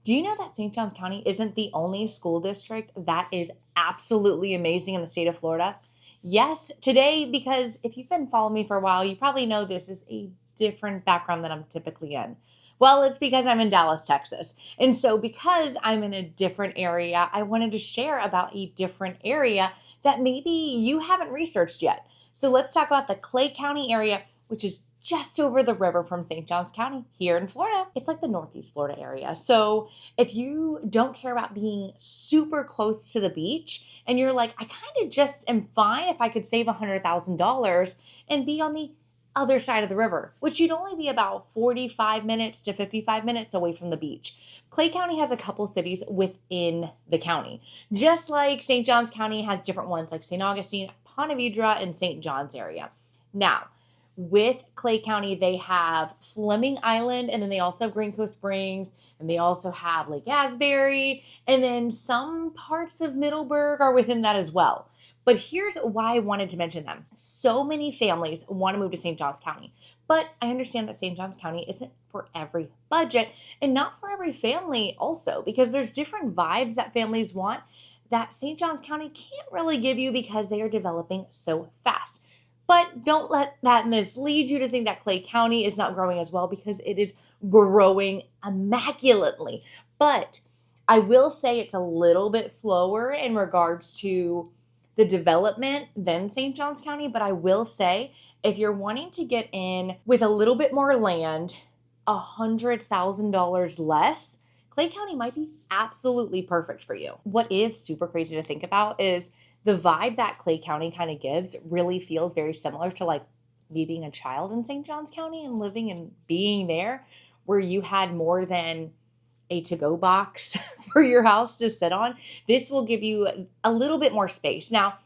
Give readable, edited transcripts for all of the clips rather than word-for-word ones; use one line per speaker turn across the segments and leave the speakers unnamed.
Do you know that St. Johns County isn't the only school district that is absolutely amazing in the state of Florida? Yes, today, because if you've been following me for a while, you probably know this is a different background than I'm typically in. Well, it's because I'm in Dallas, Texas. And so, because I'm in a different area, I wanted to share about a different area that maybe you haven't researched yet. So, let's talk about the Clay County area, which is just over the river from St. Johns County here in Florida. It's like the Northeast Florida area. So if you don't care about being super close to the beach and you're like, I kind of just am fine if I could save $100,000 and be on the other side of the river, which you'd only be about 45 minutes to 55 minutes away from the beach. Clay County has a couple cities within the county, just like St. Johns County has different ones like St. Augustine, Ponte Vedra, and St. John's area. Now, with Clay County, they have Fleming Island, and then they also have Green Cove Springs, and they also have Lake Asbury, and then some parts of Middleburg are within that as well. But here's why I wanted to mention them. So many families want to move to St. Johns County, but I understand that St. Johns County isn't for every budget and not for every family also, because there's different vibes that families want that St. Johns County can't really give you because they are developing so fast. But don't let that mislead you to think that Clay County is not growing as well, because it is growing immaculately. But I will say it's a little bit slower in regards to the development than St. Johns County. But I will say, if you're wanting to get in with a little bit more land, $100,000 less, Clay County might be absolutely perfect for you. What is super crazy to think about is the vibe that Clay County kind of gives really feels very similar to like me being a child in St. Johns County and living and being there, where you had more than a to-go box for your house to sit on. This will give you a little bit more space. Now,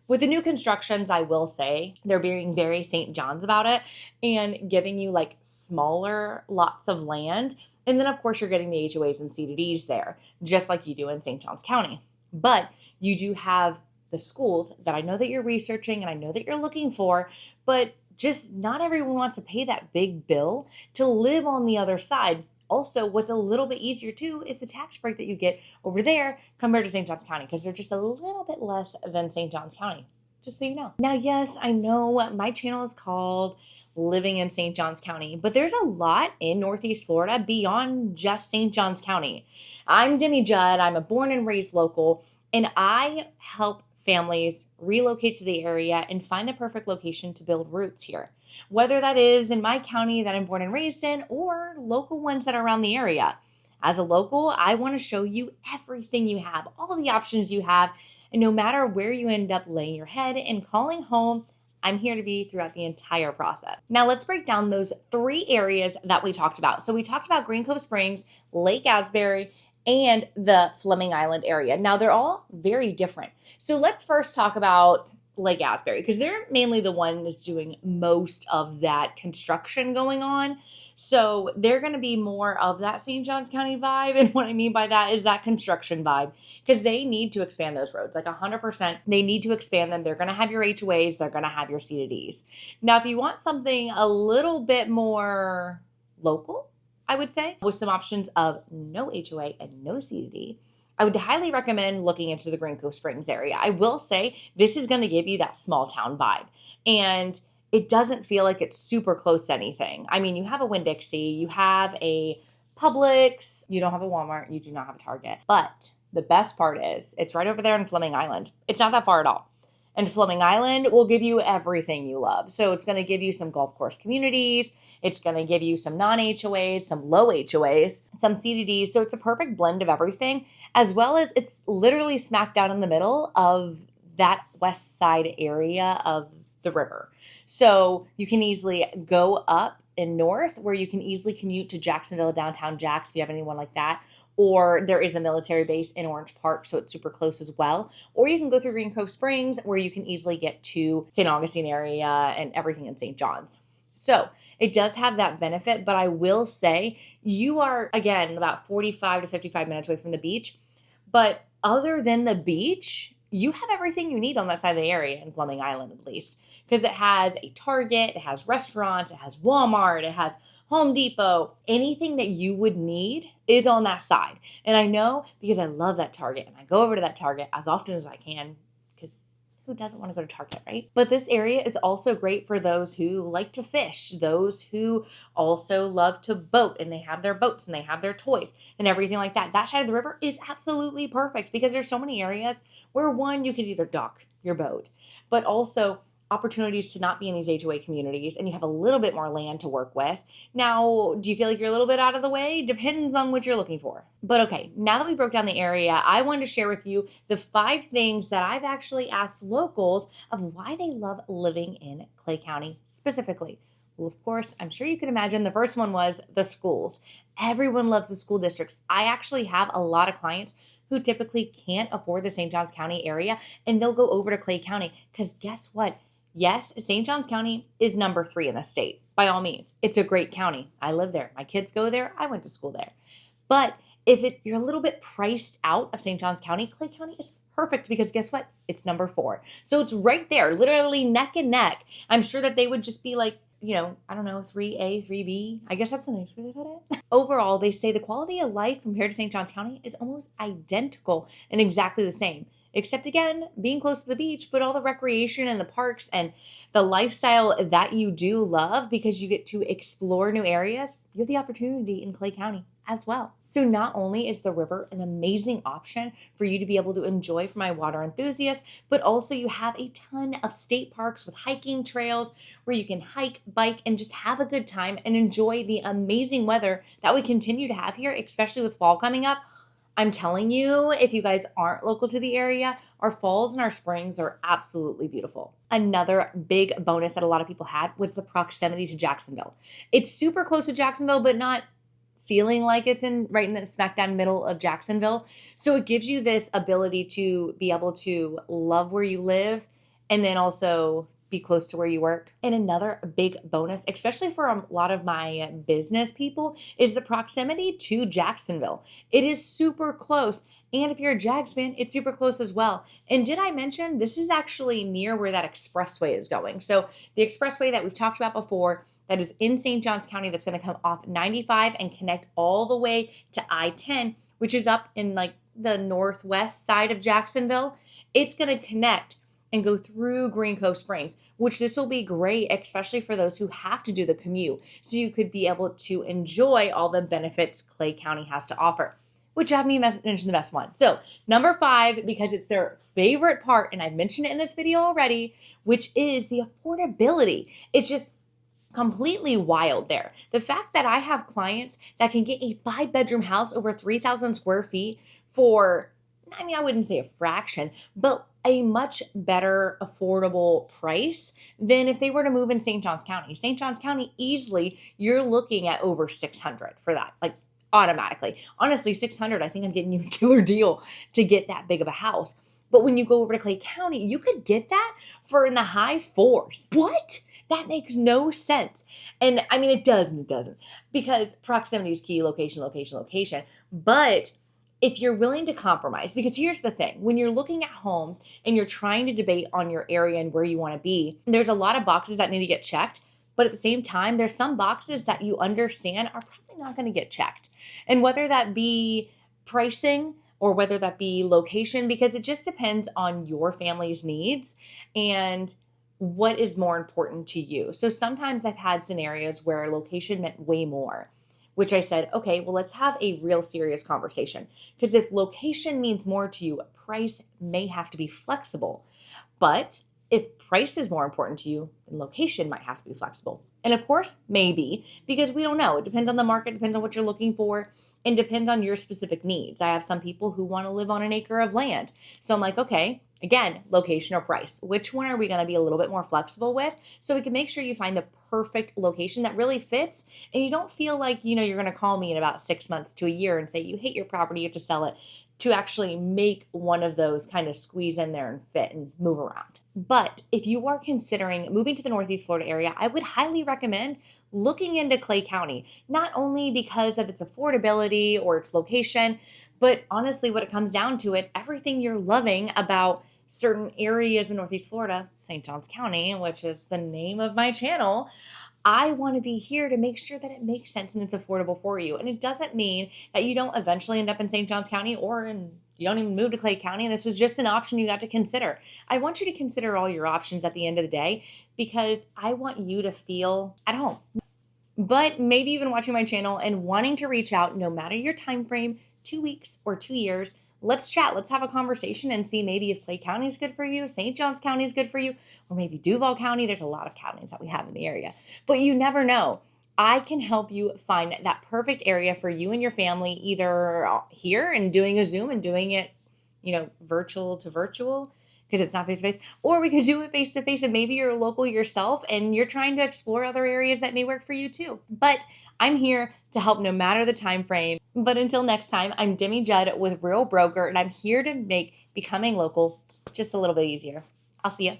with the new constructions, I will say they're being very St. John's about it and giving you like smaller lots of land. And then, of course, you're getting the HOAs and CDDs there, just like you do in St. Johns County. But you do have the schools that I know that you're researching and I know that you're looking for, but just not everyone wants to pay that big bill to live on the other side. Also, what's a little bit easier too is the tax break that you get over there compared to St. Johns County, because they're just a little bit less than St. Johns County, just so you know. Now, yes, I know my channel is called Living in St. Johns County, but there's a lot in Northeast Florida beyond just St. Johns County. I'm Demi Judd. I'm a born and raised local, and I help families relocate to the area and find the perfect location to build roots here. Whether that is in my county that I'm born and raised in or local ones that are around the area. As a local, I want to show you everything you have, all the options you have, and no matter where you end up laying your head and calling home, I'm here to be throughout the entire process. Now let's break down those 3 areas that we talked about. So we talked about Green Cove Springs, Lake Asbury, and the Fleming Island area. Now they're all very different. So let's first talk about Lake Asbury, because they're mainly the one that's doing most of that construction going on. So they're going to be more of that St. Johns County vibe. And what I mean by that is that construction vibe, because they need to expand those roads, like 100%. They need to expand them. They're going to have your HOAs. They're going to have your CDDs. Now, if you want something a little bit more local, I would say, with some options of no HOA and no CDD, I would highly recommend looking into the Green Cove Springs area. I will say this is going to give you that small town vibe, and it doesn't feel like it's super close to anything. I mean, you have a Winn-Dixie, you have a Publix, you don't have a Walmart, you do not have a Target. But the best part is it's right over there in Fleming Island. It's not that far at all. And Fleming Island will give you everything you love. So it's going to give you some golf course communities. It's going to give you some non-HOAs, some low HOAs, some CDDs. So it's a perfect blend of everything, as well as it's literally smack down in the middle of that west side area of the river. So you can easily go up and north, where you can easily commute to Jacksonville, downtown Jax, if you have anyone like that. Or there is a military base in Orange Park, so it's super close as well. Or you can go through Green Cove Springs, where you can easily get to St. Augustine area and everything in St. John's. So it does have that benefit, but I will say you are, again, about 45 to 55 minutes away from the beach. But other than the beach, you have everything you need on that side of the area in Fleming Island, at least, because it has a Target, it has restaurants, it has Walmart, it has Home Depot. Anything that you would need is on that side. And I know because I love that Target and I go over to that Target as often as I can because who doesn't want to go to Target, right? But this area is also great for those who like to fish, those who also love to boat and they have their boats and they have their toys and everything like that. That side of the river is absolutely perfect because there's so many areas where one, you could either dock your boat, but also opportunities to not be in these HOA communities and you have a little bit more land to work with. Now, do you feel like you're a little bit out of the way? Depends on what you're looking for. But okay, now that we broke down the area, I wanted to share with you the 5 things that I've actually asked locals of why they love living in Clay County specifically. Well, of course, I'm sure you can imagine the first one was the schools. Everyone loves the school districts. I actually have a lot of clients who typically can't afford the St. Johns County area, and they'll go over to Clay County because guess what? Yes, St. Johns County is number 3 in the state. By all means, it's a great county. I live there. My kids go there. I went to school there. But if you're a little bit priced out of St. Johns County, Clay County is perfect because guess what? It's number 4. So it's right there, literally neck and neck. I'm sure that they would just be like, I don't know, 3A, 3B. I guess that's a nice way to put it. Overall, they say the quality of life compared to St. Johns County is almost identical and exactly the same. Except again, being close to the beach, but all the recreation and the parks and the lifestyle that you do love because you get to explore new areas, you have the opportunity in Clay County as well. So not only is the river an amazing option for you to be able to enjoy for my water enthusiasts, but also you have a ton of state parks with hiking trails where you can hike, bike, and just have a good time and enjoy the amazing weather that we continue to have here, especially with fall coming up. I'm telling you, if you guys aren't local to the area, our falls and our springs are absolutely beautiful. Another big bonus that a lot of people had was the proximity to Jacksonville. It's super close to Jacksonville, but not feeling like it's right in the smack down middle of Jacksonville. So it gives you this ability to be able to love where you live and then also be close to where you work. And another big bonus, especially for a lot of my business people, is the proximity to Jacksonville. It is super close. And if you're a Jags fan, it's super close as well. And did I mention this is actually near where that expressway is going? So the expressway that we've talked about before, that is in St. Johns County, that's going to come off 95 and connect all the way to I-10, which is up in like the northwest side of Jacksonville. It's going to connect and go through Green Cove Springs, which this will be great, especially for those who have to do the commute. So you could be able to enjoy all the benefits Clay County has to offer, which I haven't even mentioned the best one. So number 5, because it's their favorite part, and I've mentioned it in this video already, which is the affordability. It's just completely wild there. The fact that I have clients that can get a 5-bedroom house over 3,000 square feet for, I wouldn't say a fraction, but a much better affordable price than if they were to move in St. Johns County. St. Johns County, easily, you're looking at over 600 for that, like automatically. Honestly, 600, I think I'm getting you a killer deal to get that big of a house. But when you go over to Clay County, you could get that for in the high 4s. What? That makes no sense. And it does and it doesn't, because proximity is key, location, location, location. But if you're willing to compromise, because here's the thing, when you're looking at homes and you're trying to debate on your area and where you want to be, there's a lot of boxes that need to get checked. But at the same time, there's some boxes that you understand are probably not going to get checked. And whether that be pricing or whether that be location, because it just depends on your family's needs and what is more important to you. So sometimes I've had scenarios where location meant way more, which I said, okay, well, let's have a real serious conversation. Because if location means more to you, price may have to be flexible. But if price is more important to you, then location might have to be flexible. And of course, maybe, because we don't know. It depends on the market, depends on what you're looking for, and depends on your specific needs. I have some people who want to live on an acre of land. So I'm like, okay, again, location or price. Which one are we going to be a little bit more flexible with so we can make sure you find the perfect location that really fits and you don't feel like, you're going to call me in about 6 months to a year and say you hate your property, you have to sell it, to actually make one of those kind of squeeze in there and fit and move around. But if you are considering moving to the Northeast Florida area, I would highly recommend looking into Clay County, not only because of its affordability or its location, but honestly, what it comes down to everything you're loving about certain areas in Northeast Florida, St. Johns County, which is the name of my channel, I want to be here to make sure that it makes sense and it's affordable for you. And it doesn't mean that you don't eventually end up in St. Johns County you don't even move to Clay County. And this was just an option you got to consider. I want you to consider all your options at the end of the day because I want you to feel at home. But maybe even watching my channel and wanting to reach out, no matter your time frame, 2 weeks or 2 years, let's chat. Let's have a conversation and see maybe if Clay County is good for you, St. Johns County is good for you, or maybe Duval County. There's a lot of counties that we have in the area, but you never know. I can help you find that perfect area for you and your family, either here and doing a Zoom and doing it, virtual to virtual, because it's not face-to-face, or we could do it face-to-face and maybe you're local yourself and you're trying to explore other areas that may work for you too. But I'm here to help no matter the time frame. But until next time, I'm Demi Judd with Real Broker, and I'm here to make becoming local just a little bit easier. I'll see you.